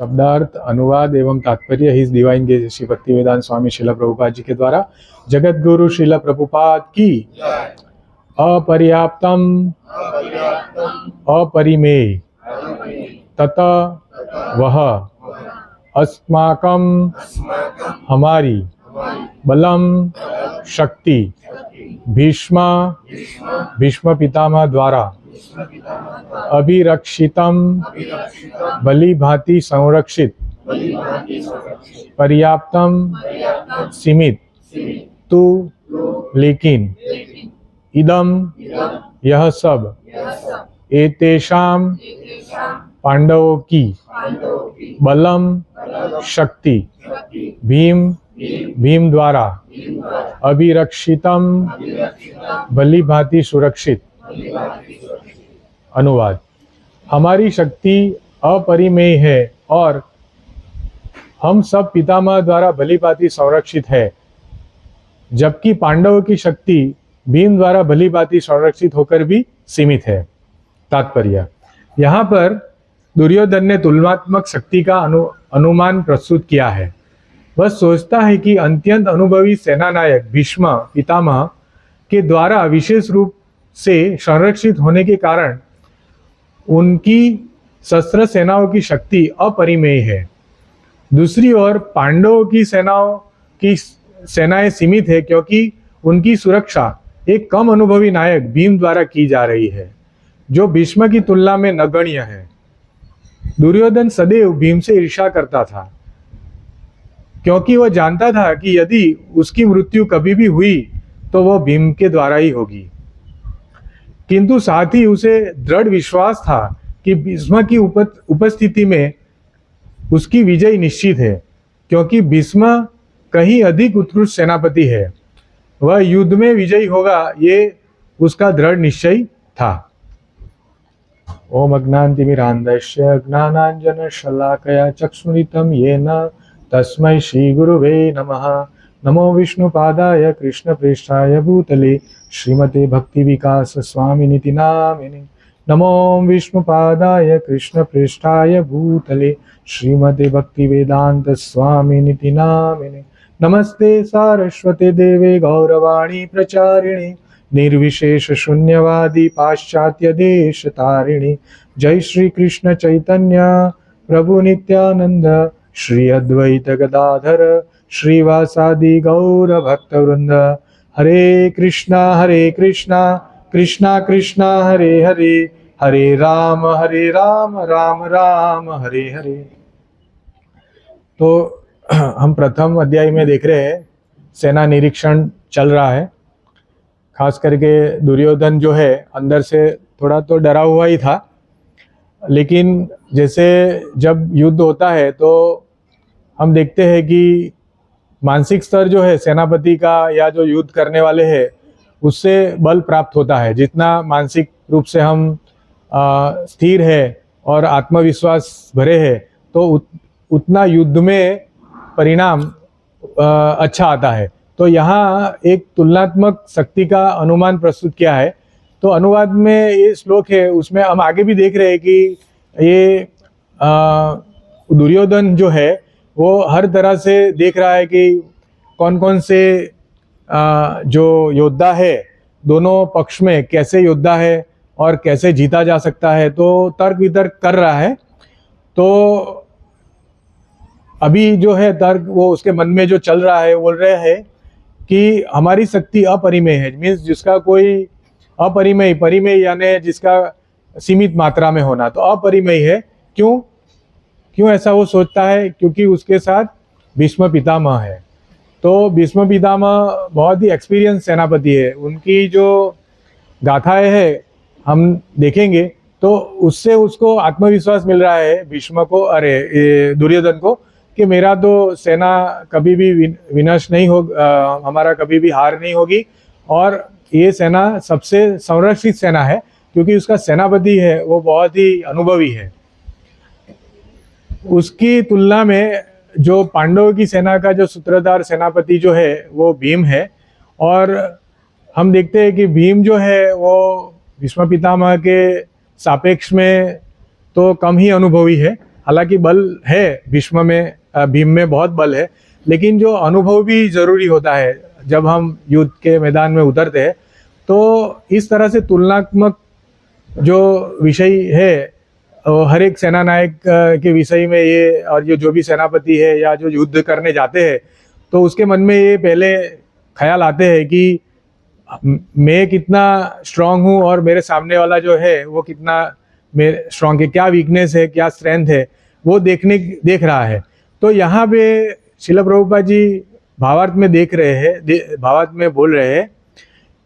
शब्दार्थ, अनुवाद एवं तात्पर्य his divine grace Shri Bhaktivedanta Swami Srila Prabhupada ji के द्वारा। जगत गुरु श्रील प्रभुपाद की। अपर्याप्तम अपरिमेय तथा वह अस्माकं हमारी बलम शक्ति भीष्म पितामह द्वारा अभिरक्षितम भली भांति संरक्षित पर्याप्तम सीमित तु लेकिन इदम यह सब एतेषाम पांडवों की बलम शक्ति भीम द्वारा अभिरक्षितम भली भांति सुरक्षित। अनुवाद। हमारी शक्ति अपरिमेय है और हम सब पितामह द्वारा भली भांति संरक्षित है, जबकि पांडवों की शक्ति भीम द्वारा भली भांति संरक्षित होकर भी सीमित है। तात्पर्य। यहाँ पर दुर्योधन ने तुलनात्मक शक्ति का अनुमान प्रस्तुत किया है। वह सोचता है कि अत्यंत अनुभवी सेनानायक भीष्म पितामह के द्वारा विशेष रूप से संरक्षित होने के कारण उनकी शस्त्र सेनाओं की शक्ति अपरिमेय है। दूसरी ओर पांडवों की सेनाएं सीमित है, क्योंकि उनकी सुरक्षा एक कम अनुभवी नायक भीम द्वारा की जा रही है, जो भीष्म की तुलना में नगण्य है। दुर्योधन सदैव भीम से ईर्ष्या करता था, क्योंकि वह जानता था कि यदि उसकी मृत्यु कभी भी हुई तो वह भीम के द्वारा ही होगी। किंतु साथ ही उसे दृढ़ विश्वास था कि भीष्म की उपस्थिति में उसकी विजय निश्चित है, क्योंकि भीष्म कहीं अधिक उत्कृष्ट सेनापति है। वह युद्ध में विजयी होगा, ये उसका दृढ़ निश्चय था। ओम अज्ञानतिमिरान्धस्य ज्ञानाञ्जनशलाकया चक्षुरुन्मिलितं येन तस्मै श्री गुरुवे नमः। नमो विष्णुपादाय कृष्णप्रेष्ठाय भूतले श्रीमते भक्ति विकास स्वामिनिति नामिने। नमो विष्णुपादाय कृष्णप्रेष्ठाय भूतले श्रीमते भक्ति वेदांत स्वामिनिति नामिने। नमस्ते सारस्वते देवे गौरवाणी प्रचारिणे निर्विशेष शून्यवादी पाश्चात्य देश तारिणी। जय श्री कृष्ण चैतन्य प्रभु नित्यानंद श्री अद्वैत गदाधर श्रीवासादि गौर भक्तवृंद। हरे कृष्णा कृष्णा कृष्णा हरे हरे, हरे राम राम राम हरे हरे। तो हम प्रथम अध्याय में देख रहे हैं, सेना निरीक्षण चल रहा है। खास करके दुर्योधन जो है अंदर से थोड़ा तो डरा हुआ ही था, लेकिन जैसे जब युद्ध होता है तो हम देखते हैं कि मानसिक स्तर जो है सेनापति का या जो युद्ध करने वाले हैं उससे बल प्राप्त होता है। जितना मानसिक रूप से हम स्थिर है और आत्मविश्वास भरे हैं तो उतना युद्ध में परिणाम अच्छा आता है। तो यहाँ एक तुलनात्मक शक्ति का अनुमान प्रस्तुत किया है। तो अनुवाद में ये श्लोक है, उसमें हम आगे भी देख रहे हैं कि ये दुर्योधन जो है वो हर तरह से देख रहा है कि कौन कौन से जो योद्धा है दोनों पक्ष में कैसे योद्धा है और कैसे जीता जा सकता है, तो तर्क वितर्क कर रहा है। तो अभी जो है तर्क वो उसके मन में जो चल रहा है, बोल रहे हैं कि हमारी शक्ति अपरिमेय है। मीन्स जिसका कोई अपरिमेय, परिमेय यानी जिसका सीमित मात्रा में होना, तो अपरिमेय है। क्यों ऐसा वो सोचता है? क्योंकि उसके साथ भीष्म पितामह है। तो भीष्म पितामह बहुत ही एक्सपीरियंस सेनापति है। उनकी जो गाथाएं है हम देखेंगे तो उससे उसको आत्मविश्वास मिल रहा है भीष्म को, दुर्योधन को, कि मेरा तो सेना कभी भी विनाश नहीं होगा, हमारा कभी भी हार नहीं होगी और ये सेना सबसे संरक्षित सेना है, क्योंकि उसका सेनापति है वो बहुत ही अनुभवी है। उसकी तुलना में जो पांडवों की सेना का जो सूत्रधार सेनापति जो है वो भीम है। और हम देखते हैं कि भीम जो है वो भीष्म पितामह के सापेक्ष में तो कम ही अनुभवी है। हालांकि बल है भीष्म में, भीम में बहुत बल है, लेकिन जो अनुभव भी जरूरी होता है जब हम युद्ध के मैदान में उतरते हैं। तो इस तरह से तुलनात्मक जो विषय है हर एक सेना नायक के विषय में ये, और जो भी सेनापति है या जो युद्ध करने जाते हैं, तो उसके मन में ये पहले ख्याल आते हैं कि मैं कितना स्ट्रांग हूँ और मेरे सामने वाला जो है वो कितना मेरे स्ट्रांग है, क्या वीकनेस है क्या स्ट्रेंथ है, वो देख रहा है। तो यहाँ पे शिला प्रभुपाद जी भावार्थ में देख रहे हैं, भावार्थ में बोल रहे हैं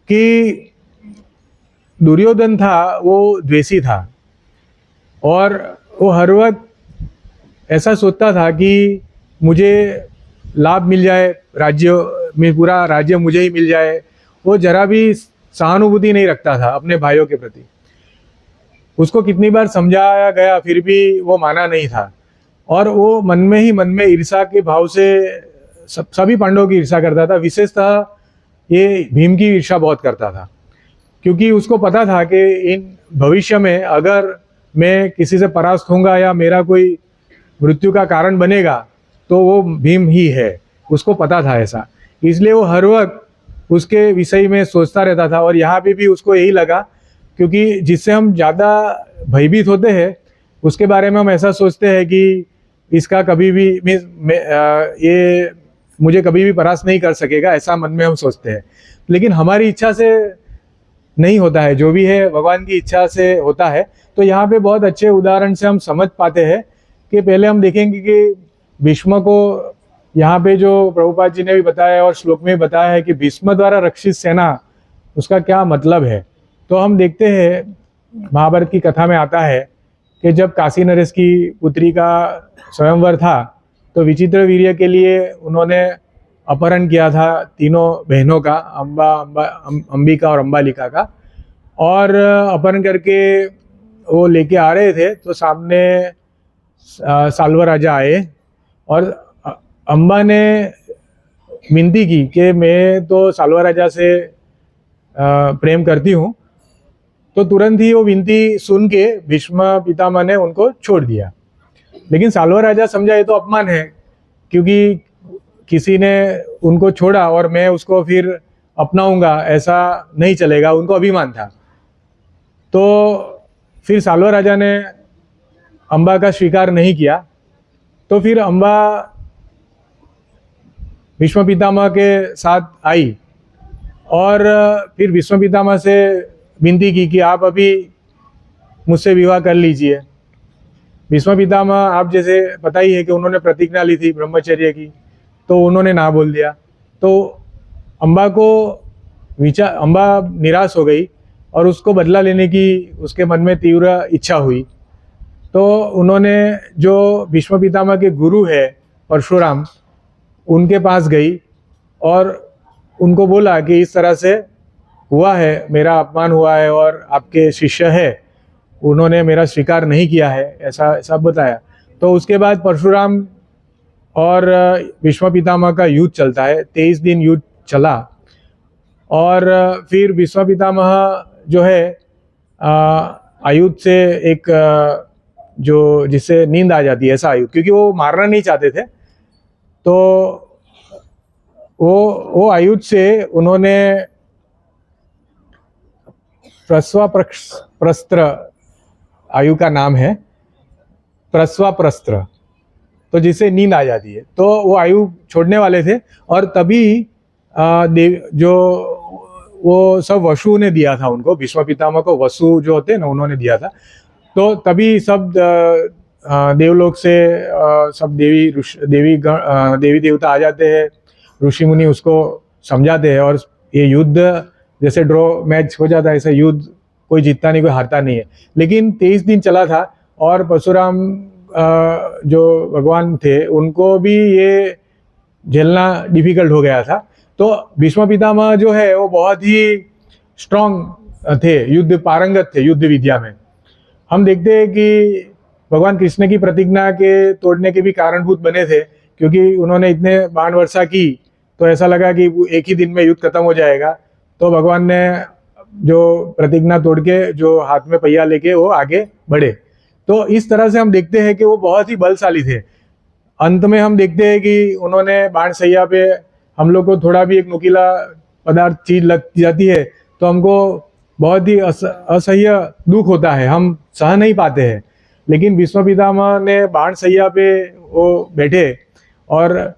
कि दुर्योधन था वो द्वेषी था, और वो हर वक्त ऐसा सोचता था कि मुझे लाभ मिल जाए, राज्य में पूरा राज्य मुझे ही मिल जाए। वो जरा भी सहानुभूति नहीं रखता था अपने भाइयों के प्रति। उसको कितनी बार समझाया गया फिर भी वो माना नहीं था, और वो मन में ईर्ष्या के भाव से सभी पांडवों की ईर्ष्या करता था। विशेषतः ये भीम की ईर्ष्या बहुत करता था, क्योंकि उसको पता था कि इन भविष्य में अगर मैं किसी से परास्त होऊंगा या मेरा कोई मृत्यु का कारण बनेगा तो वो भीम ही है, उसको पता था ऐसा। इसलिए वो हर वक्त उसके विषय में सोचता रहता था। और यहाँ पे भी उसको यही लगा, क्योंकि जिससे हम ज़्यादा भयभीत होते हैं उसके बारे में हम ऐसा सोचते हैं कि इसका कभी भी ये मुझे कभी भी परास्त नहीं कर सकेगा, ऐसा मन में हम सोचते हैं। लेकिन हमारी इच्छा से नहीं होता है, जो भी है भगवान की इच्छा से होता है। तो यहाँ पे बहुत अच्छे उदाहरण से हम समझ पाते हैं कि पहले हम देखेंगे कि भीष्म को यहाँ पे जो प्रभुपाद जी ने भी बताया और श्लोक में बताया है कि भीष्म द्वारा रक्षित सेना, उसका क्या मतलब है। तो हम देखते हैं महाभारत की कथा में आता है कि जब काशी नरेश की पुत्री का स्वयंवर था तो विचित्र वीर्य के लिए उन्होंने अपहरण किया था तीनों बहनों का, अंबिका और अंबालिका का। और अपहरण करके वो लेके आ रहे थे तो सामने साल्व राजा आए, और अम्बा ने विनती की कि मैं तो साल्व राजा से प्रेम करती हूँ। तो तुरंत ही वो विनती सुन के भीष्म पितामह ने उनको छोड़ दिया। लेकिन साल्व राजा समझा ये तो अपमान है, क्योंकि किसी ने उनको छोड़ा और मैं उसको फिर अपनाऊंगा, ऐसा नहीं चलेगा, उनको अभिमान था। तो फिर साल्व राजा ने अम्बा का स्वीकार नहीं किया। तो फिर अम्बा भीष्म पितामह के साथ आई और फिर भीष्म पितामह से विनती की कि आप अभी मुझसे विवाह कर लीजिए। भीष्म पितामह, आप जैसे पता ही है कि उन्होंने प्रतिज्ञा ली थी ब्रह्मचर्य की, तो उन्होंने ना बोल दिया। तो अम्बा निराश हो गई और उसको बदला लेने की उसके मन में तीव्र इच्छा हुई। तो उन्होंने जो भीष्म पितामह के गुरु है परशुराम, उनके पास गई और उनको बोला कि इस तरह से हुआ है, मेरा अपमान हुआ है और आपके शिष्य है उन्होंने मेरा स्वीकार नहीं किया है, ऐसा सब बताया। तो उसके बाद परशुराम और भीष्म पितामह का युद्ध चलता है, 23 दिन युद्ध चला। और फिर भीष्म पितामह जो है आयुध से एक जो जिससे नींद आ जाती है, ऐसा आयुध, क्योंकि वो मारना नहीं चाहते थे। तो वो आयुध से उन्होंने प्रस्त्र, आयु का नाम है प्रस्त्र, तो जिससे नींद आ जाती है। तो वो आयु छोड़ने वाले थे और तभी जो वो सब वसु ने दिया था उनको, भीष्म पितामह को वसु जो होते हैं ना, उन्होंने दिया था। तो तभी सब देवलोक से सब देवी देवता आ जाते हैं, ऋषि मुनि उसको समझाते हैं, और ये युद्ध जैसे ड्रॉ मैच हो जाता है, ऐसे युद्ध कोई जीतता नहीं कोई हारता नहीं है। लेकिन 23 दिन चला था और परशुराम जो भगवान थे उनको भी ये झेलना डिफिकल्ट हो गया था। तो भीष्म पितामह जो है वो बहुत ही स्ट्रांग थे, युद्ध पारंगत थे युद्ध विद्या में। हम देखते हैं कि भगवान कृष्ण की प्रतिज्ञा के तोड़ने के भी कारणभूत बने थे, क्योंकि उन्होंने इतने बाण वर्षा की तो ऐसा लगा कि एक ही दिन में युद्ध खत्म हो जाएगा। तो भगवान ने जो प्रतिज्ञा तोड़ के जो हाथ में पहिया लेके वो आगे बढ़े। तो इस तरह से हम देखते हैं कि वो बहुत ही बलशाली थे। अंत में हम देखते हैं कि उन्होंने बाण सैया पे हम लोग को थोड़ा भी एक नुकीला पदार्थ चीज लग जाती है तो हमको बहुत ही असह्य दुख होता है, हम सह नहीं पाते हैं। लेकिन भीष्म पितामह ने बाण सैया पे वो बैठे और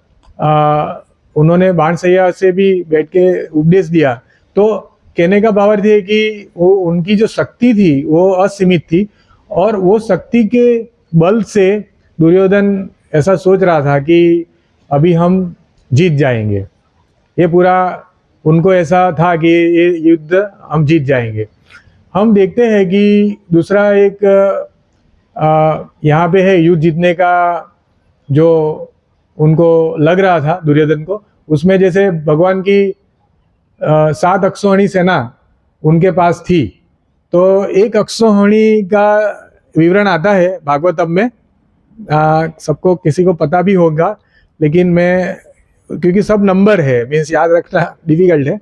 उन्होंने बाण सैया से भी बैठ के उपदेश दिया। तो कहने का भावार्थ है कि वो उनकी जो शक्ति थी वो असीमित थी और वो शक्ति के बल से दुर्योधन ऐसा सोच रहा था कि अभी हम जीत जाएंगे। ये पूरा उनको ऐसा था कि ये युद्ध हम जीत जाएंगे। हम देखते हैं कि दूसरा एक यहाँ पे है युद्ध जीतने का जो उनको लग रहा था दुर्योधन को, उसमें जैसे भगवान की 7 अक्षौहिणी सेना उनके पास थी। तो एक अक्षौहिणी का विवरण आता है भागवतम में, सबको किसी को पता भी होगा, लेकिन मैं क्योंकि सब नंबर है मीन्स याद रखना डिफिकल्ट है।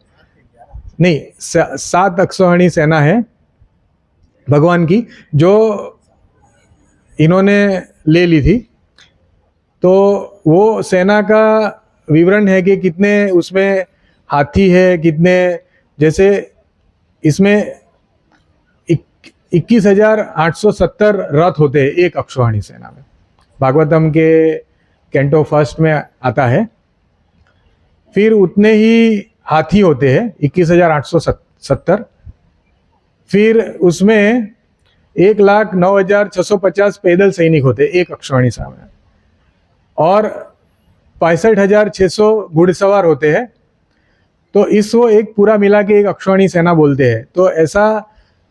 नहीं, 7 अक्षौहिणी सेना है भगवान की जो इन्होंने ले ली थी। तो वो सेना का विवरण है कि कितने उसमें हाथी है, कितने, जैसे इसमें 21,870 रथ होते हैं एक अक्षौहिणी सेना में। भागवतम के कैंटो फर्स्ट में आता है। फिर उतने ही हाथी होते हैं 21,870। फिर उसमें 1,09,650 पैदल सैनिक होते एक अक्षौहिणी सेना में और 65,600 घुड़सवार होते हैं। तो इसको एक पूरा मिला के एक अक्षौहिणी सेना बोलते हैं। तो ऐसा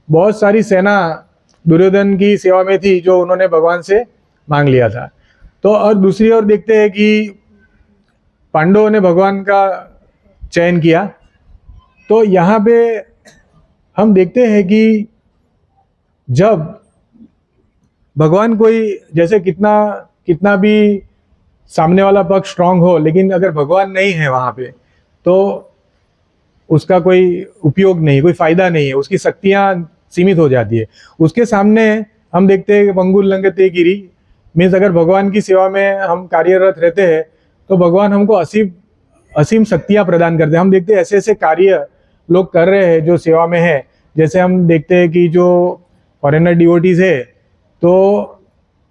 बहुत सारी सेना दुर्योधन की सेवा में थी जो उन्होंने भगवान से मांग लिया था। तो और दूसरी ओर देखते हैं कि पांडवों ने भगवान का चयन किया। तो यहाँ पे हम देखते हैं कि जब भगवान कोई जैसे कितना भी सामने वाला पक्ष स्ट्रांग हो, लेकिन अगर भगवान नहीं है वहाँ पे तो उसका कोई उपयोग नहीं, कोई फायदा नहीं है, उसकी शक्तियाँ सीमित हो जाती है। उसके सामने हम देखते हैं कि पंगुल लंघते गिरि मीन्स अगर भगवान की सेवा में हम कार्यरत रहते हैं तो भगवान हमको असीम शक्तियाँ प्रदान करते हैं। हम देखते हैं ऐसे ऐसे कार्य लोग कर रहे हैं जो सेवा में है। जैसे हम देखते हैं कि जो फॉरेनर डिवोटीज है तो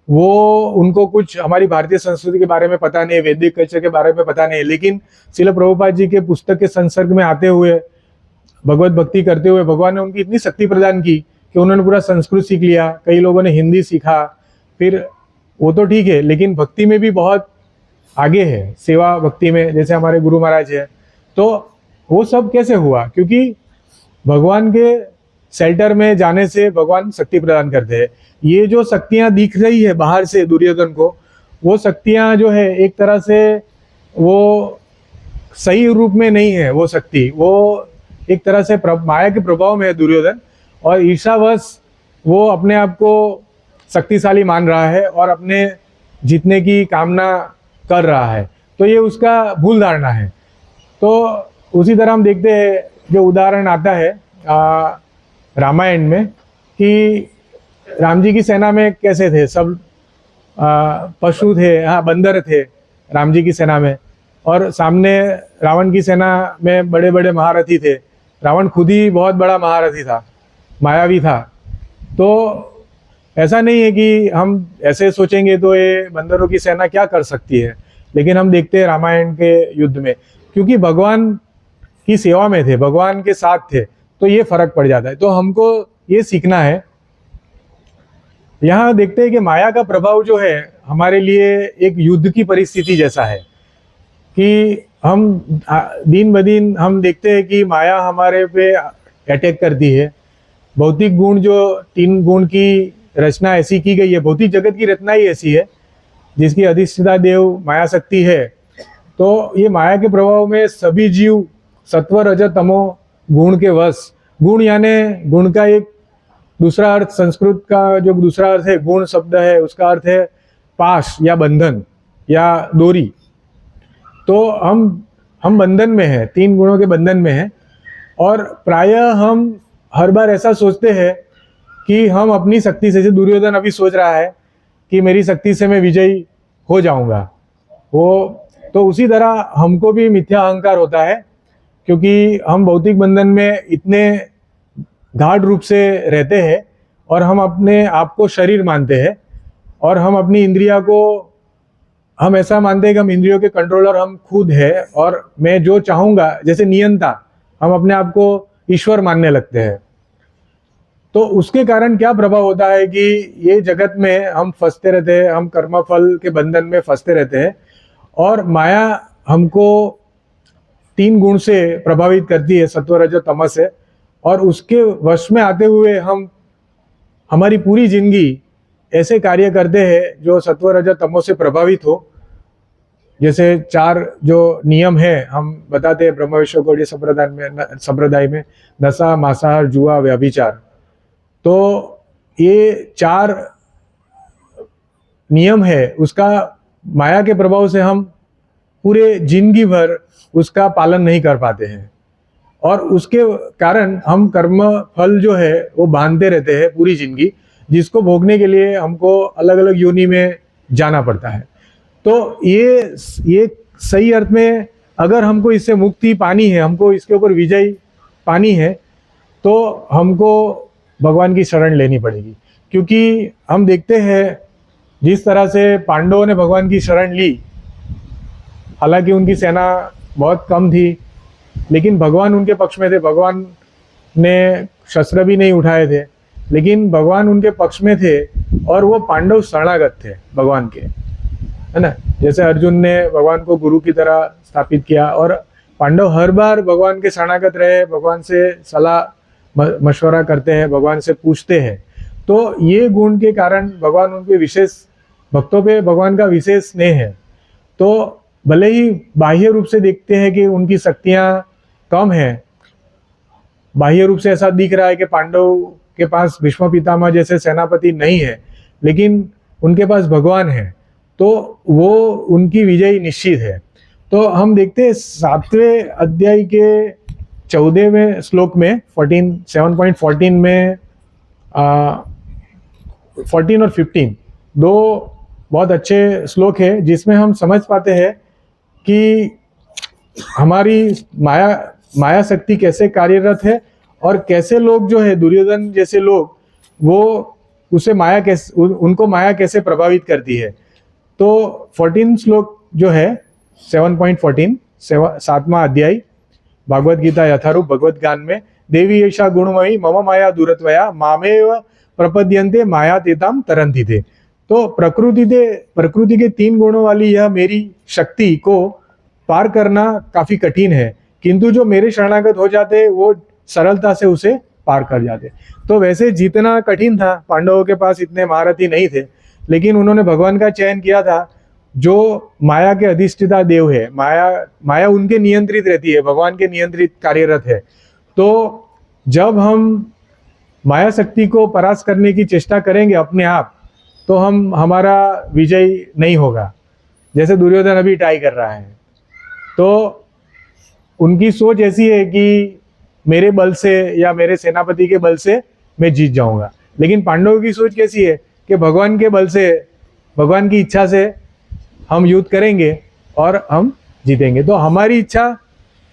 वो उनको कुछ हमारी भारतीय संस्कृति के बारे में पता नहीं है, वैदिक कल्चर के बारे में पता नहीं है, लेकिन श्रील प्रभुपाद जी के पुस्तक के संसर्ग में आते हुए भगवत भक्ति करते हुए भगवान ने उनकी इतनी शक्ति प्रदान की कि उन्होंने पूरा संस्कृत सीख लिया, कई लोगों ने हिंदी सीखा। फिर वो तो ठीक है, लेकिन भक्ति में भी बहुत आगे है, सेवा भक्ति में, जैसे हमारे गुरु महाराज है। तो वो सब कैसे हुआ? क्योंकि भगवान के शेल्टर में जाने से भगवान शक्ति प्रदान करते हैं। ये जो शक्तियाँ दिख रही है बाहर से दुर्योधन को, वो शक्तियाँ जो है एक तरह से वो सही रूप में नहीं है। वो शक्ति वो एक तरह से माया के प्रभाव में है दुर्योधन, और ईर्षावश वो अपने आप को शक्तिशाली मान रहा है और अपने जीतने की कामना कर रहा है। तो ये उसका भूल धारणा है। तो उसी तरह हम देखते हैं जो उदाहरण आता है रामायण में कि राम जी की सेना में कैसे थे सब, पशु थे, हाँ बंदर थे राम जी की सेना में, और सामने रावण की सेना में बड़े बड़े महारथी थे। रावण खुद ही बहुत बड़ा महारथी था, मायावी था। तो ऐसा नहीं है कि हम ऐसे सोचेंगे तो ये बंदरों की सेना क्या कर सकती है, लेकिन हम देखते हैं रामायण के युद्ध में क्योंकि भगवान की सेवा में थे, भगवान के साथ थे, तो ये फर्क पड़ जाता है। तो हमको ये सीखना है। यहाँ देखते हैं कि माया का प्रभाव जो है हमारे लिए एक युद्ध की परिस्थिति जैसा है कि हम दिन ब दिन हम देखते हैं कि माया हमारे पे अटैक करती है। भौतिक गुण जो 3 गुण की रचना ऐसी की गई है, भौतिक जगत की रचना ही ऐसी है जिसकी अधिष्ठाता देव माया शक्ति है। तो ये माया के प्रभाव में सभी जीव सत्व रज तमो गुण के वश, गुण यानी गुण का एक दूसरा अर्थ, संस्कृत का जो दूसरा अर्थ है गुण शब्द है, उसका अर्थ है पाश या बंधन या डोरी। तो हम बंधन में हैं, 3 गुणों के बंधन में हैं। और प्रायः हम हर बार ऐसा सोचते हैं कि हम अपनी शक्ति से, जैसे दुर्योधन अभी सोच रहा है कि मेरी शक्ति से मैं विजयी हो जाऊंगा, वो तो उसी तरह हमको भी मिथ्या अहंकार होता है, क्योंकि हम भौतिक बंधन में इतने गाढ़ रूप से रहते हैं और हम अपने आप को शरीर मानते हैं और हम अपनी इंद्रिया को हम ऐसा मानते हैं कि हम इंद्रियों के कंट्रोलर हम खुद है और मैं जो चाहूंगा, जैसे नियंता, हम अपने आप को ईश्वर मानने लगते हैं। तो उसके कारण क्या प्रभाव होता है कि ये जगत में हम फंसते रहते हैं, हम कर्मफल के बंधन में फंसते रहते हैं और माया हमको 3 गुण से प्रभावित करती है, सत्व रज तमस से, और उसके वश में आते हुए हम हमारी पूरी जिंदगी ऐसे कार्य करते हैं जो सत्व रज तमो से प्रभावित हो। जैसे 4 जो नियम है हम बताते हैं ब्रह्म विष्णु गौड़ीय संप्रदाय में, नशा, मांसाहार, जुआ, व्यभिचार। तो ये 4 नियम है, उसका माया के प्रभाव से हम पूरे जिंदगी भर उसका पालन नहीं कर पाते हैं और उसके कारण हम कर्म फल जो है वो बांधते रहते हैं पूरी जिंदगी, जिसको भोगने के लिए हमको अलग अलग योनि में जाना पड़ता है। तो ये सही अर्थ में अगर हमको इससे मुक्ति पानी है, हमको इसके ऊपर विजय पानी है, तो हमको भगवान की शरण लेनी पड़ेगी। क्योंकि हम देखते हैं जिस तरह से पांडवों ने भगवान की शरण ली, हालांकि उनकी सेना बहुत कम थी, लेकिन भगवान उनके पक्ष में थे, भगवान ने शस्त्र भी नहीं उठाए थे, लेकिन भगवान उनके पक्ष में थे और वो पांडव शरणागत थे भगवान के, है ना। जैसे अर्जुन ने भगवान को गुरु की तरह स्थापित किया और पांडव हर बार भगवान के शरणागत रहे, भगवान से सलाह मशवरा करते हैं, भगवान से पूछते हैं। तो ये गुण के कारण भगवान उनके विशेष भक्तों पे भगवान का विशेष स्नेह है। तो भले ही बाह्य रूप से देखते हैं कि उनकी शक्तियां कम है, बाह्य रूप से ऐसा दिख रहा है कि पांडव के पास भीष्म पितामह जैसे सेनापति नहीं है, लेकिन उनके पास भगवान है, तो वो उनकी विजय निश्चित है। तो हम देखते हैं 7वें अध्याय के 14वें श्लोक में 7.14 में 14 और 15 दो बहुत अच्छे श्लोक है, जिसमें हम समझ पाते हैं कि हमारी माया शक्ति कैसे कार्यरत है और कैसे लोग जो है दुर्योधन जैसे लोग, वो उसे माया कैसे, उनको माया कैसे प्रभावित करती है। तो 14 श्लोक जो है 7.14 7वां अध्याय भागवत गीता यथारूप भगवत ज्ञान में, देवी ऐसा गुणमयी मम माया दूरत्वया मामेव प्रपद्यन्ते माया तेताम तरंती थे। तो प्रकृति के 3 गुणों वाली यह मेरी शक्ति को पार करना काफी कठिन है, किंतु जो मेरे शरणागत हो जाते वो सरलता से उसे पार कर जाते। तो वैसे जीतना कठिन था, पांडवों के पास इतने महारथी नहीं थे, लेकिन उन्होंने भगवान का चयन किया था जो माया के अधिष्ठिता देव है। माया उनके नियंत्रित रहती है, भगवान के नियंत्रित कार्यरत है। तो जब हम माया शक्ति को परास्त करने की चेष्टा करेंगे अपने आप, तो हमारा विजय नहीं होगा, जैसे दुर्योधन अभी ट्राई कर रहा है। तो उनकी सोच ऐसी है कि मेरे बल से या मेरे सेनापति के बल से मैं जीत जाऊंगा, लेकिन पांडवों की सोच कैसी है कि भगवान के बल से, भगवान की इच्छा से हम युद्ध करेंगे और हम जीतेंगे। तो हमारी इच्छा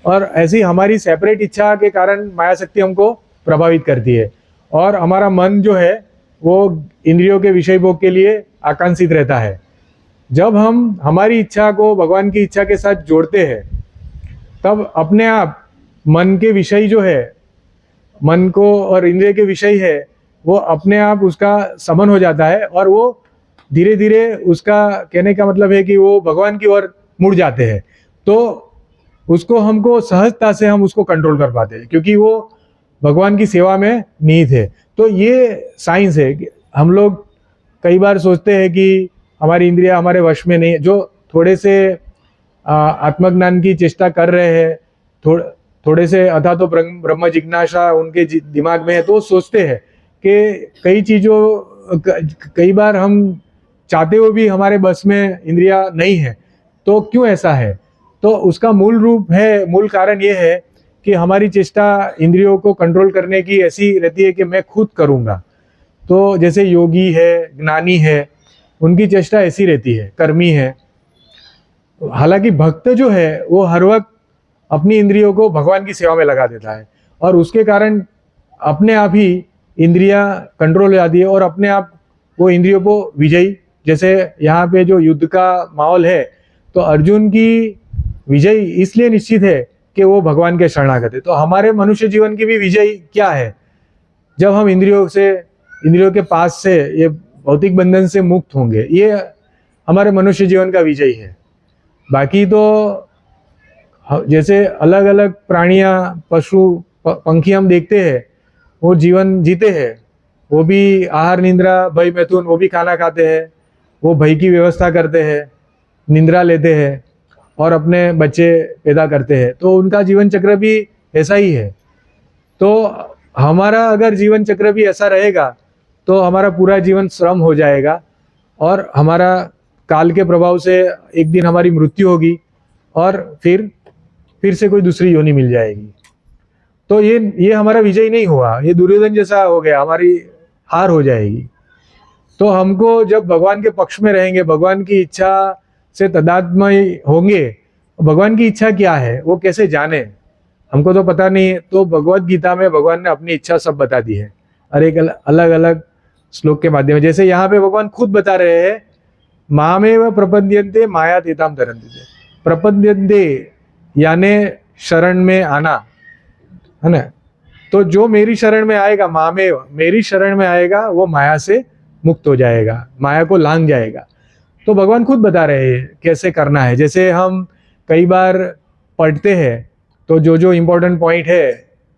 और ऐसी हमारी सेपरेट इच्छा के कारण माया शक्ति हमको प्रभावित करती है और हमारा मन जो है वो इंद्रियों के विषय भोग के लिए आकांक्षित रहता है। जब हम हमारी इच्छा को भगवान की इच्छा के साथ जोड़ते हैं, तब अपने आप मन के विषय जो है, मन को और इंद्रिय के विषय है, वो अपने आप उसका समन हो जाता है और वो धीरे धीरे, उसका कहने का मतलब है कि वो भगवान की ओर मुड़ जाते हैं। तो उसको हमको सहजता से हम उसको कंट्रोल कर पाते हैं, क्योंकि वो भगवान की सेवा में निहित है। तो ये साइंस है कि हम लोग कई बार सोचते हैं कि हमारी इंद्रिया हमारे वश में नहीं है। जो थोड़े से आत्मज्ञान की चेष्टा कर रहे हैं, थोड़े से अथा तो ब्रह्म जिज्ञासा उनके दिमाग में है, तो सोचते हैं कि कई बार हम चाहते हुए भी हमारे बस में इंद्रिया नहीं है। तो क्यों ऐसा है? तो उसका मूल कारण ये है कि हमारी चेष्टा इंद्रियों को कंट्रोल करने की ऐसी रहती है कि मैं खुद करूँगा। तो जैसे योगी है, ज्ञानी है, उनकी चेष्टा ऐसी रहती है, कर्मी है। हालांकि भक्त जो है वो हर वक्त अपनी इंद्रियों को भगवान की सेवा में लगा देता है और उसके कारण अपने आप ही इंद्रियां कंट्रोल हो जाती है और अपने आप वो इंद्रियों को विजयी, जैसे यहाँ पे जो युद्ध का माहौल है तो अर्जुन की विजय इसलिए निश्चित है कि वो भगवान के शरणागत है। तो हमारे मनुष्य जीवन की भी विजय क्या है? जब हम इंद्रियों के पास से, ये भौतिक बंधन से मुक्त होंगे, ये हमारे मनुष्य जीवन का विजय है। बाकी तो जैसे अलग अलग प्राणियां, पशु, पंखी हम देखते हैं, वो जीवन जीते हैं, वो भी आहार निंद्रा भय मैथुन, वो भी खाना खाते हैं, वो भय की व्यवस्था करते हैं, निंद्रा लेते हैं और अपने बच्चे पैदा करते हैं। तो उनका जीवन चक्र भी ऐसा ही है। तो हमारा अगर जीवन चक्र भी ऐसा रहेगा तो हमारा पूरा जीवन श्रम हो जाएगा और हमारा काल के प्रभाव से एक दिन हमारी मृत्यु होगी और फिर से कोई दूसरी योनि मिल जाएगी। तो ये हमारा विजय नहीं हुआ, ये दुर्योधन जैसा हो गया, हमारी हार हो जाएगी। तो हमको जब भगवान के पक्ष में रहेंगे, भगवान की इच्छा से तादात्म्य होंगे, भगवान की इच्छा क्या है वो कैसे जाने, हमको तो पता नहीं है। तो भगवत गीता में भगवान ने अपनी इच्छा सब बता दी है और एक अलग अलग श्लोक के माध्यम, जैसे यहाँ पे भगवान खुद बता रहे हैं, मामेव प्रपद्यन्ते माया तेताम तरन्ते। प्रपद्यन्ते यानी शरण में आना, है ना। तो जो मेरी शरण में आएगा, मामेव मेरी शरण में आएगा, वो माया से मुक्त हो जाएगा, माया को लांघ जाएगा। तो भगवान खुद बता रहे हैं कैसे करना है। जैसे हम कई बार पढ़ते हैं तो जो इम्पोर्टेंट पॉइंट है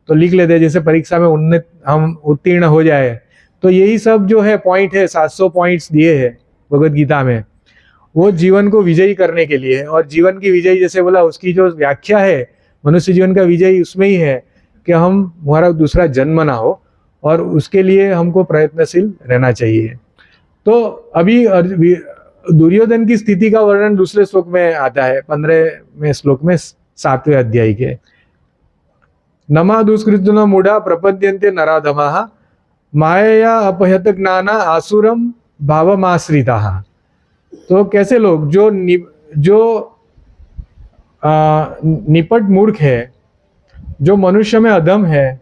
तो लिख लेते हैं, जैसे परीक्षा में हम उत्तीर्ण हो जाए। तो यही सब जो है पॉइंट है, 700 पॉइंट्स दिए हैं भगवत गीता में, वो जीवन को विजयी करने के लिए है। और जीवन की विजयी जैसे बोला, उसकी जो व्याख्या है, मनुष्य जीवन का विजयी उसमें ही है कि हमारा दूसरा जन्म ना हो और उसके लिए हमको प्रयत्नशील रहना चाहिए। तो अभी दुर्योधन की स्थिति का वर्णन दूसरे श्लोक में आता है, 15वें श्लोक में 7वें अध्याय के। नमा दुष्कृत्य मूढ़ा प्रपद्यन्ते नराधमाः मायया अपहत ज्ञाना आसुरम भावमाश्रिताः। तो कैसे लोग जो निपट मूर्ख है, जो मनुष्य में अधम है,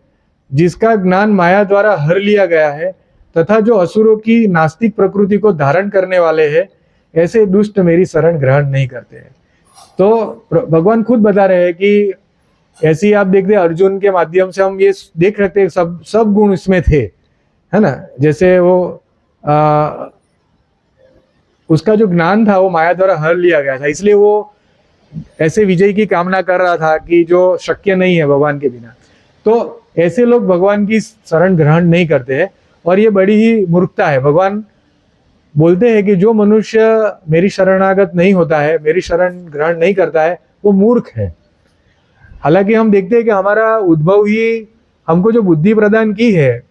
जिसका ज्ञान माया द्वारा हर लिया गया है, तथा जो असुरों की नास्तिक प्रकृति को धारण करने वाले हैं, ऐसे दुष्ट मेरी शरण ग्रहण नहीं करते हैं। तो भगवान खुद बता रहे हैं कि ऐसे ही आप देखते हैं, अर्जुन के माध्यम से हम ये देख सकते हैं सब गुण इसमें थे, है ना। जैसे वो उसका जो ज्ञान था वो माया द्वारा हर लिया गया था, इसलिए वो ऐसे विजय की कामना कर रहा था कि जो शक्य नहीं है भगवान के बिना। तो ऐसे लोग भगवान की शरण ग्रहण नहीं करते हैं और ये बड़ी ही मूर्खता है। भगवान बोलते हैं कि जो मनुष्य मेरी शरणागत नहीं होता है, मेरी शरण ग्रहण नहीं करता है, वो मूर्ख है। हालांकि हम देखते हैं कि हमारा उद्भव ही हमको जो बुद्धि प्रदान की है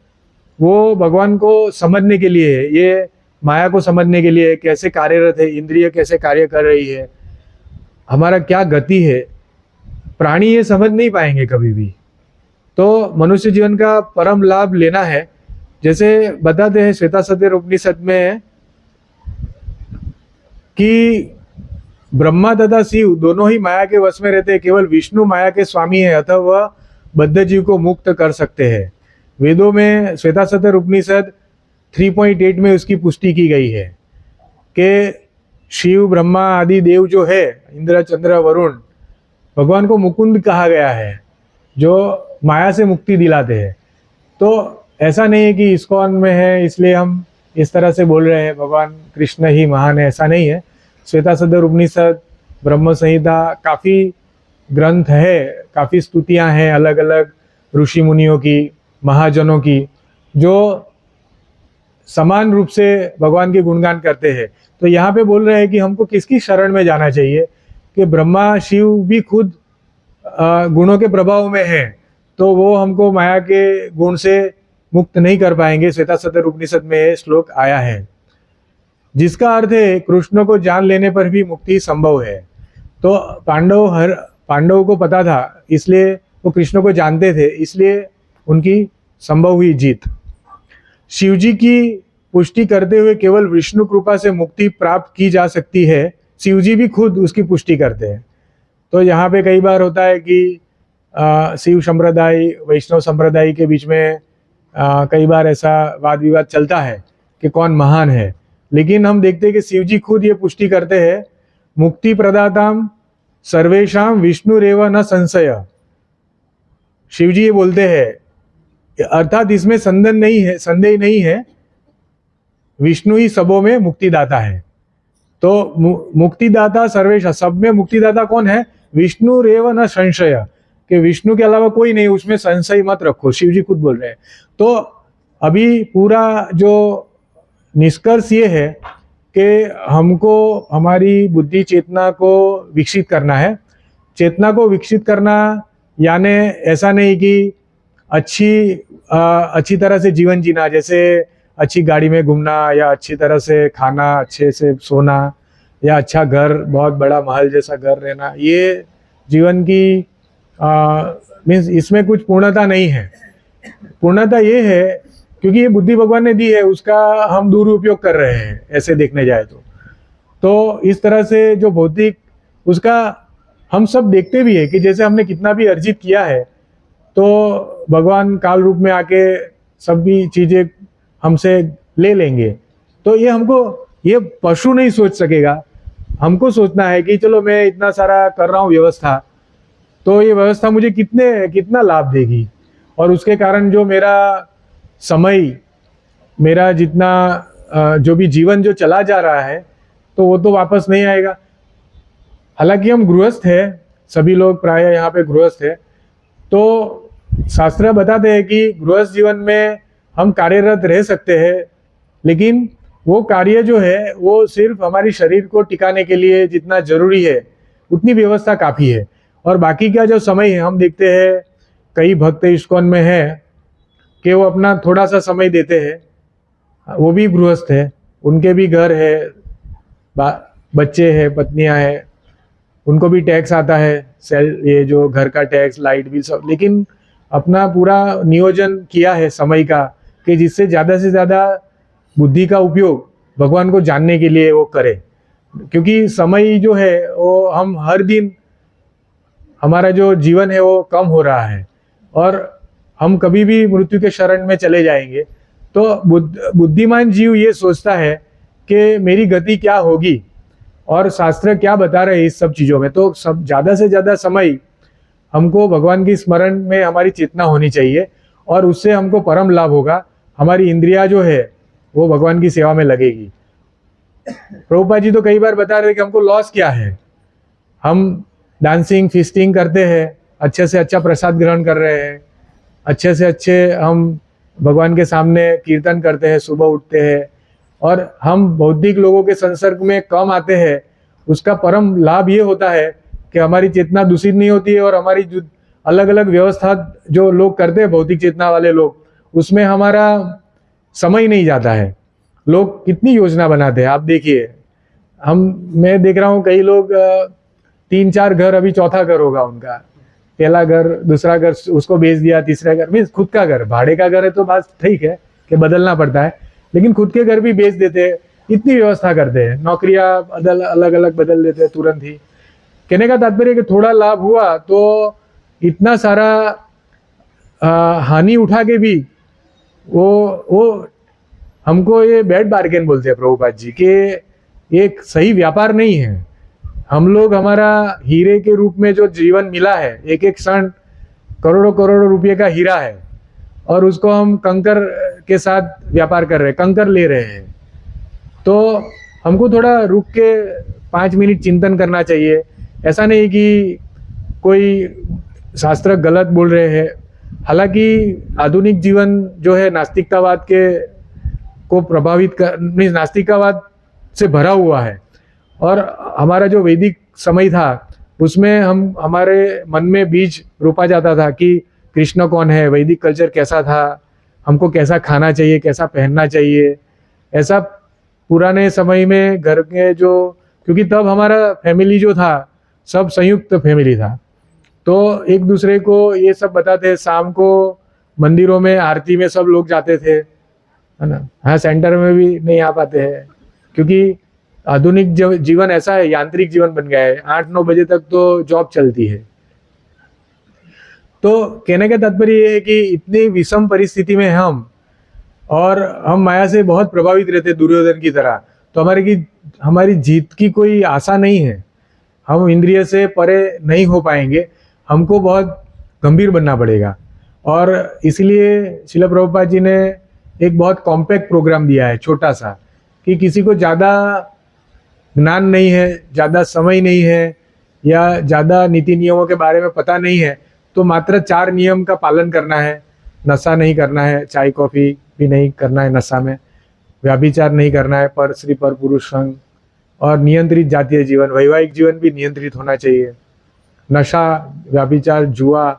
वो भगवान को समझने के लिए है, ये माया को समझने के लिए, कैसे कार्यरत है, इंद्रिय कैसे कार्य कर रही है, हमारा क्या गति है। प्राणी ये समझ नहीं पाएंगे कभी भी। तो मनुष्य जीवन का परम लाभ लेना है। जैसे बताते हैं श्वेतासत्य उपनिषद में कि ब्रह्मा तथा शिव दोनों ही माया के वश में रहते हैं, केवल विष्णु माया के स्वामी है, अतः वह बद्ध जीव को मुक्त कर सकते हैं। वेदों में श्वेतासत्य उपनिषद 3.8 में उसकी पुष्टि की गई है कि शिव, ब्रह्मा आदि देव जो है, इंद्र, चंद्र, वरुण, भगवान को मुकुंद कहा गया है, जो माया से मुक्ति दिलाते हैं। तो ऐसा नहीं है कि इस्कॉन में है इसलिए हम इस तरह से बोल रहे हैं भगवान कृष्ण ही महान है, ऐसा नहीं है। श्वेतासत्य उपनिषद, ब्रह्म संहिता, काफ़ी ग्रंथ है, काफ़ी स्तुतियाँ हैं अलग अलग ऋषि मुनियों की, महाजनों की, जो समान रूप से भगवान के गुणगान करते हैं। तो यहाँ पे बोल रहे हैं कि हमको किसकी शरण में जाना चाहिए, कि ब्रह्मा शिव भी खुद गुणों के प्रभाव में है, तो वो हमको माया के गुण से मुक्त नहीं कर पाएंगे। श्वेतासत्य उपनिषद में ये श्लोक आया है, जिसका अर्थ है कृष्ण को जान लेने पर भी मुक्ति संभव है। तो पांडवों को पता था, इसलिए वो कृष्ण को जानते थे, इसलिए उनकी संभव हुई जीत। शिव जी की पुष्टि करते हुए केवल विष्णु कृपा से मुक्ति प्राप्त की जा सकती है, शिव जी भी खुद उसकी पुष्टि करते हैं। तो यहाँ पे कई बार होता है कि शिव संप्रदाय वैष्णव संप्रदाय के बीच में कई बार ऐसा वाद विवाद चलता है कि कौन महान है, लेकिन हम देखते हैं कि शिव जी खुद ये पुष्टि करते हैं, मुक्ति प्रदाताम सर्वेशाम विष्णुरेव न संशय। शिव जी ये बोलते हैं, अर्थात इसमें संदेह नहीं है, विष्णु ही सबों में मुक्तिदाता है। तो मुक्तिदाता सर्वेशा, सब में मुक्तिदाता कौन है? विष्णु रेव न संशय, कि विष्णु के अलावा कोई नहीं, उसमें संशय मत रखो, शिव जी खुद बोल रहे हैं। तो अभी पूरा जो निष्कर्ष ये है कि हमको हमारी बुद्धि चेतना को विकसित करना है। चेतना को विकसित करना यानी ऐसा नहीं कि अच्छी तरह से जीवन जीना, जैसे अच्छी गाड़ी में घूमना या अच्छी तरह से खाना, अच्छे से सोना या अच्छा घर, बहुत बड़ा महल जैसा घर रहना, ये जीवन की मीन्स इसमें कुछ पूर्णता नहीं है। पूर्णता ये है क्योंकि ये बुद्धि भगवान ने दी है, उसका हम दुरुपयोग कर रहे हैं, ऐसे देखने जाए तो इस तरह से जो भौतिक, उसका हम सब देखते भी है कि जैसे हमने कितना भी अर्जित किया है तो भगवान काल रूप में आके सभी चीजें हमसे ले लेंगे। तो ये हमको, ये पशु नहीं सोच सकेगा। हमको सोचना है कि चलो मैं इतना सारा कर रहा हूँ व्यवस्था, तो ये व्यवस्था मुझे कितना लाभ देगी, और उसके कारण जो मेरा समय, मेरा जितना जो भी जीवन जो चला जा रहा है, तो वो तो वापस नहीं आएगा। हालांकि हम गृहस्थ हैं, सभी लोग प्राय यहाँ पे गृहस्थ है, तो शास्त्र बताते हैं कि गृहस्थ जीवन में हम कार्यरत रह सकते हैं, लेकिन वो कार्य जो है वो सिर्फ हमारी शरीर को टिकाने के लिए जितना जरूरी है उतनी व्यवस्था काफ़ी है। और बाकी का जो समय है, हम देखते हैं कई भक्त इस्कॉन में है कि वो अपना थोड़ा सा समय देते हैं, वो भी गृहस्थ है, उनके भी घर है, बच्चे हैं, पत्नियां हैं, उनको भी टैक्स आता है, ये जो घर का टैक्स, लाइट बिल सब, लेकिन अपना पूरा नियोजन किया है समय का कि जिससे ज़्यादा से ज़्यादा बुद्धि का उपयोग भगवान को जानने के लिए वो करे। क्योंकि समय जो है वो हम हर दिन, हमारा जो जीवन है वो कम हो रहा है और हम कभी भी मृत्यु के शरण में चले जाएंगे। तो बुद्धिमान जीव ये सोचता है कि मेरी गति क्या होगी और शास्त्र क्या बता रहे हैं इस सब चीज़ों में। तो सब ज़्यादा से ज़्यादा समय हमको भगवान की स्मरण में हमारी चेतना होनी चाहिए और उससे हमको परम लाभ होगा। हमारी इंद्रिया जो है वो भगवान की सेवा में लगेगी। प्रभुपाद जी तो कई बार बता रहे कि हमको लॉस क्या है, हम डांसिंग फीस्टिंग करते हैं, अच्छे से अच्छा प्रसाद ग्रहण कर रहे हैं, अच्छे से अच्छे हम भगवान के सामने कीर्तन करते हैं, सुबह उठते हैं, और हम बौद्धिक लोगों के संसर्ग में कम आते हैं। उसका परम लाभ ये होता है कि हमारी चेतना दूषित नहीं होती है और हमारी जो अलग अलग व्यवस्था जो लोग करते हैं, भौतिक चेतना वाले लोग, उसमें हमारा समय नहीं जाता है। लोग कितनी योजना बनाते हैं, आप देखिए, मैं देख रहा हूँ कई लोग 3-4 घर, अभी चौथा घर होगा उनका, पहला घर, दूसरा घर उसको बेच दिया, तीसरा घर मीन्स खुद का घर, भाड़े का घर है तो बात ठीक है कि बदलना पड़ता है, लेकिन खुद के घर भी बेच देते हैं, इतनी व्यवस्था करते हैं, नौकरियां अलग अलग बदल देते हैं तुरंत ही। कहने का तात्पर्य कि थोड़ा लाभ हुआ तो इतना सारा हानि उठा के भी वो हमको ये बैड बार्गेन बोलते हैं प्रभुपाद जी कि एक सही व्यापार नहीं है। हम लोग, हमारा हीरे के रूप में जो जीवन मिला है, एक एक क्षण करोड़ों करोड़ों रुपये का हीरा है, और उसको हम कंकर के साथ व्यापार कर रहे हैं, कंकर ले रहे हैं। तो हमको थोड़ा रुक के 5 मिनट चिंतन करना चाहिए। ऐसा नहीं कि कोई शास्त्र गलत बोल रहे हैं। हालांकि आधुनिक जीवन जो है नास्तिकतावाद को प्रभावित कर, नास्तिकतावाद से भरा हुआ है, और हमारा जो वैदिक समय था उसमें हमारे मन में बीज रोपा जाता था कि कृष्ण कौन है, वैदिक कल्चर कैसा था, हमको कैसा खाना चाहिए, कैसा पहनना चाहिए। ऐसा पुराने समय में घर के जो, क्योंकि तब हमारा फैमिली जो था सब संयुक्त फैमिली था, तो एक दूसरे को ये सब बताते। शाम को मंदिरों में आरती में सब लोग जाते थे, है ना। हाँ, सेंटर में भी नहीं आ पाते हैं क्योंकि आधुनिक जीवन ऐसा है, यांत्रिक जीवन बन गया है। 8-9 बजे तक तो जॉब चलती है। तो कहने का तात्पर्य ये है कि इतनी विषम परिस्थिति में और हम माया से बहुत प्रभावित रहते दुर्योधन की तरह, तो हमारी जीत की कोई आशा नहीं है। हम इंद्रिय से परे नहीं हो पाएंगे, हमको बहुत गंभीर बनना पड़ेगा। और इसलिए श्रील प्रभुपाद जी ने एक बहुत कॉम्पैक्ट प्रोग्राम दिया है, छोटा सा, कि किसी को ज़्यादा ज्ञान नहीं है, ज़्यादा समय नहीं है, या ज़्यादा नीति नियमों के बारे में पता नहीं है, तो मात्र 4 नियम का पालन करना है। नशा नहीं करना है, चाय कॉफ़ी भी नहीं करना है नशा में, व्याभिचार नहीं करना है, पर स्त्री पर पुरुष संग, और नियंत्रित जातीय जीवन, वैवाहिक जीवन भी नियंत्रित होना चाहिए। नशा, व्याभिचार, जुआ,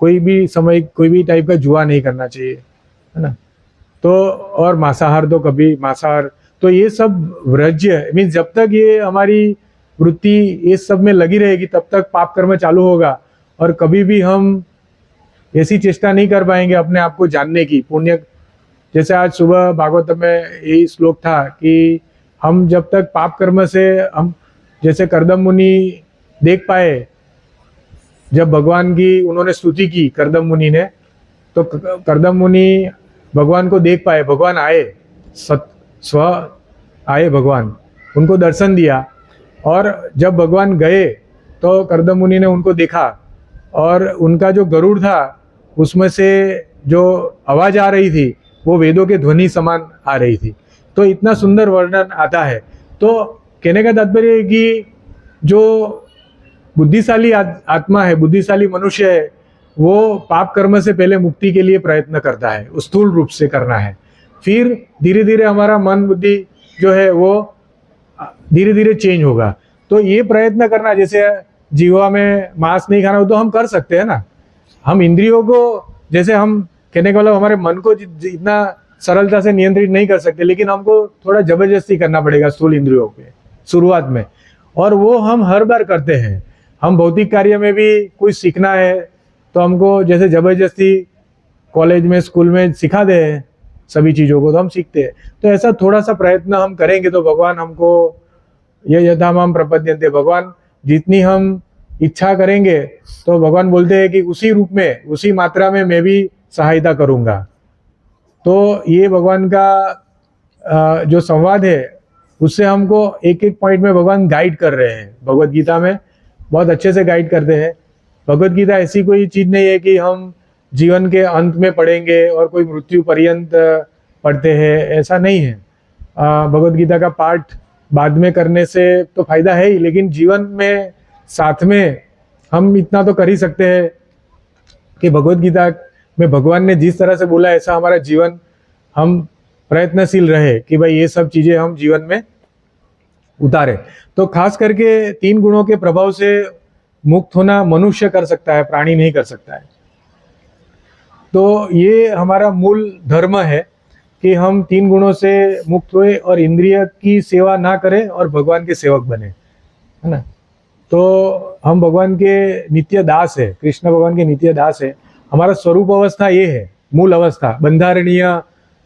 कोई भी समय कोई भी टाइप का जुआ नहीं करना चाहिए, है ना। तो और मांसाहार तो कभी मांसाहार, तो ये सब व्रज्य मीन्स जब तक ये हमारी वृत्ति इस सब में लगी रहेगी तब तक पाप कर्म चालू होगा, और कभी भी हम ऐसी चेष्टा नहीं कर पाएंगे अपने आप को जानने की, पुण्य। जैसे आज सुबह भागवत में यही श्लोक था कि हम जब तक पाप कर्म से हम, जैसे कर्दम मुनि देख पाए, जब भगवान की उन्होंने स्तुति की कर्दम मुनि ने, तो कर्दम मुनि भगवान को देख पाए, भगवान आए, स्व आए भगवान, उनको दर्शन दिया। और जब भगवान गए तो कर्दम मुनि ने उनको देखा, और उनका जो गरुड़ था उसमें से जो आवाज आ रही थी वो वेदों के ध्वनि समान आ रही थी। तो इतना सुंदर वर्णन आता है। तो कहने का तात्पर्य है कि जो बुद्धिशाली आत्मा है, बुद्धिशाली मनुष्य है, वो पाप कर्म से पहले मुक्ति के लिए प्रयत्न करता है, स्थूल रूप से करना है। फिर धीरे धीरे हमारा मन बुद्धि जो है वो धीरे धीरे चेंज होगा। तो ये प्रयत्न करना, जैसे जीवा में मांस नहीं खाना हो तो हम कर सकते हैं ना। हम इंद्रियों को, जैसे हम कहने का मतलब हमारे मन को इतना सरलता से नियंत्रित नहीं कर सकते, लेकिन हमको थोड़ा जबरदस्ती करना पड़ेगा स्थूल इंद्रियों पे शुरुआत में, और वो हम हर बार करते हैं। हम भौतिक कार्य में भी कुछ सीखना है तो हमको जैसे जबरदस्ती कॉलेज में स्कूल में सिखा दे सभी चीज़ों को, तो हम सीखते हैं। तो ऐसा थोड़ा सा प्रयत्न हम करेंगे तो भगवान हमको, ये यथा माम प्रपद्यन्ते, भगवान जितनी हम इच्छा करेंगे तो भगवान बोलते हैं कि उसी रूप में, उसी मात्रा में मैं भी सहायता करूँगा। तो ये भगवान का जो संवाद है उससे हमको एक एक पॉइंट में भगवान गाइड कर रहे हैं। भगवत गीता में बहुत अच्छे से गाइड करते हैं। भगवत गीता ऐसी कोई चीज़ नहीं है कि हम जीवन के अंत में पढ़ेंगे और कोई मृत्यु पर्यंत पढ़ते हैं, ऐसा नहीं है। भगवत गीता का पाठ बाद में करने से तो फायदा है ही, लेकिन जीवन में साथ में हम इतना तो कर ही सकते हैं कि भगवत गीता में भगवान ने जिस तरह से बोला ऐसा हमारा जीवन, हम प्रयत्नशील रहे कि भाई ये सब चीज़ें हम जीवन में उतारे। तो खास करके 3 गुणों के प्रभाव से मुक्त होना मनुष्य कर सकता है, प्राणी नहीं कर सकता है। तो ये हमारा मूल धर्म है कि हम 3 गुणों से मुक्त हुए और इंद्रिय की सेवा ना करें और भगवान के सेवक बने, है ना। तो हम भगवान के नित्य दास है, कृष्ण भगवान के नित्य दास है। हमारा स्वरूप अवस्था ये है, मूल अवस्था, बंधारणीय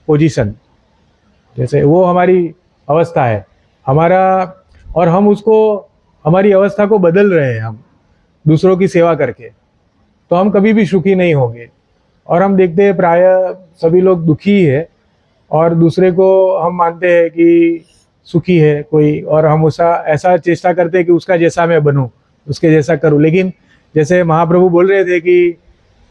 पोजीशन, जैसे वो हमारी अवस्था है हमारा, और हम उसको, हमारी अवस्था को बदल रहे हैं हम दूसरों की सेवा करके, तो हम कभी भी सुखी नहीं होंगे। और हम देखते हैं प्राय सभी लोग दुखी ही है, और दूसरे को हम मानते हैं कि सुखी है कोई, और हम उसका ऐसा चेष्टा करते हैं कि उसका जैसा मैं बनूं, उसके जैसा करूं। लेकिन जैसे महाप्रभु बोल रहे थे कि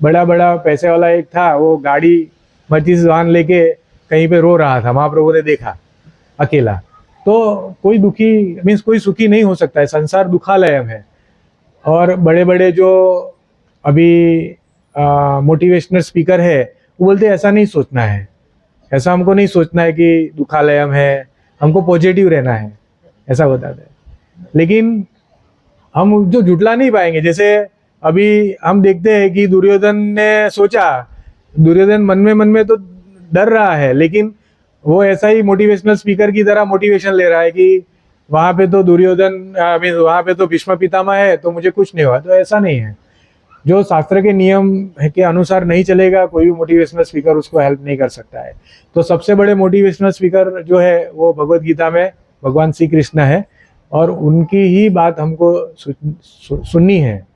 बड़ा बड़ा पैसे वाला एक था, वो गाड़ी मर्सिडीज वाहन लेके कहीं पे रो रहा था, महाप्रभु ने देखा अकेला। तो कोई दुखी मीन्स कोई सुखी नहीं हो सकता है, संसार दुखालय है। और बड़े बड़े जो अभी मोटिवेशनल स्पीकर है वो बोलते हैं ऐसा नहीं सोचना है, ऐसा हमको नहीं सोचना है कि दुखालयम है, हमको पॉजिटिव रहना है, ऐसा बताते हैं। लेकिन हम जो जुटला नहीं पाएंगे, जैसे अभी हम देखते हैं कि दुर्योधन ने सोचा, दुर्योधन मन में तो डर रहा है, लेकिन वो ऐसा ही मोटिवेशनल स्पीकर की तरह मोटिवेशन ले रहा है कि वहाँ पे तो दुर्योधन, वहाँ पे तो भीष्म पितामह है तो मुझे कुछ नहीं हुआ। तो ऐसा नहीं है, जो शास्त्र के नियम के अनुसार नहीं चलेगा, कोई भी मोटिवेशनल स्पीकर उसको हेल्प नहीं कर सकता है। तो सबसे बड़े मोटिवेशनल स्पीकर जो है वो भगवत गीता में भगवान श्री कृष्ण है, और उनकी ही बात हमको सुननी है।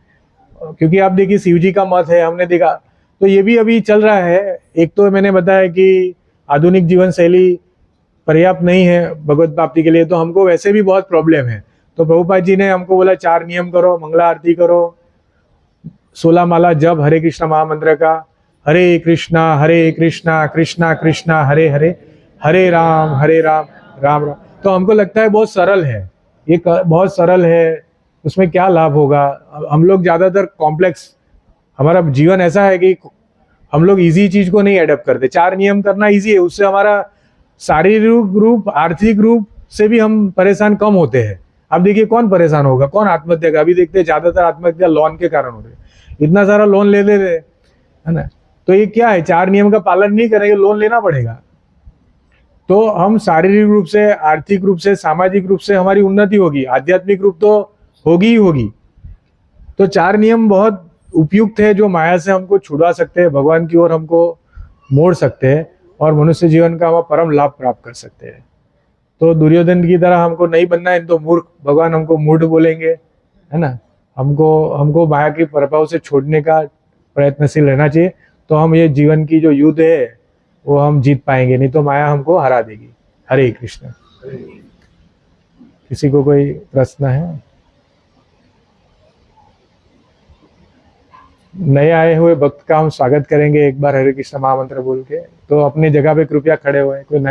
क्योंकि आप देखिए शिव जी का मत है, हमने देखा तो ये भी अभी चल रहा है। एक तो मैंने बताया कि आधुनिक जीवन शैली पर्याप्त नहीं है भगवत प्राप्ति के लिए, तो हमको वैसे भी बहुत प्रॉब्लम है। तो प्रभुपाद जी ने हमको बोला 4 नियम करो, मंगला आरती करो, 16 माला जप हरे कृष्णा महामंत्र का, हरे कृष्णा कृष्णा कृष्णा हरे हरे, हरे राम राम राम। तो हमको लगता है बहुत सरल है, ये बहुत सरल है, उसमें क्या लाभ होगा। हम लोग ज्यादातर कॉम्प्लेक्स, हमारा जीवन ऐसा है कि हम लोग इजी चीज को नहीं एडेप्ट करते। 4 नियम करना इजी है, उससे हमारा शारीरिक रूप आर्थिक रूप से भी हम परेशान कम होते हैं। अब देखिए कौन परेशान होगा, कौन आत्महत्या का, अभी देखते हैं ज्यादातर आत्महत्या लोन के कारण हो रही है। इतना सारा लोन ले ले रहे है ना, तो ये क्या है, 4 नियम का पालन नहीं करेंगे, लोन लेना पड़ेगा। तो हम शारीरिक रूप से, आर्थिक रूप से, सामाजिक रूप से हमारी उन्नति होगी, आध्यात्मिक रूप तो होगी ही होगी। तो 4 नियम बहुत उपयुक्त है, जो माया से हमको छुड़ा सकते हैं, भगवान की ओर हमको मोड़ सकते हैं, और मनुष्य जीवन का हम परम लाभ प्राप्त कर सकते हैं। तो दुर्योधन की तरह हमको नहीं बनना है, तो मूर्ख भगवान हमको मूढ़ बोलेंगे, है ना। हमको माया की प्रभाव से छोड़ने का प्रयत्नशील रहना चाहिए, तो हम ये जीवन की जो युद्ध है वो हम जीत पाएंगे, नहीं तो माया हमको हरा देगी। हरे कृष्ण। किसी को कोई प्रश्न है? नए आए हुए भक्त का हम स्वागत करेंगे एक बार हरे कृष्ण महामंत्र बोल के। तो अपनी जगह पे कृपया खड़े हुए, कोई नया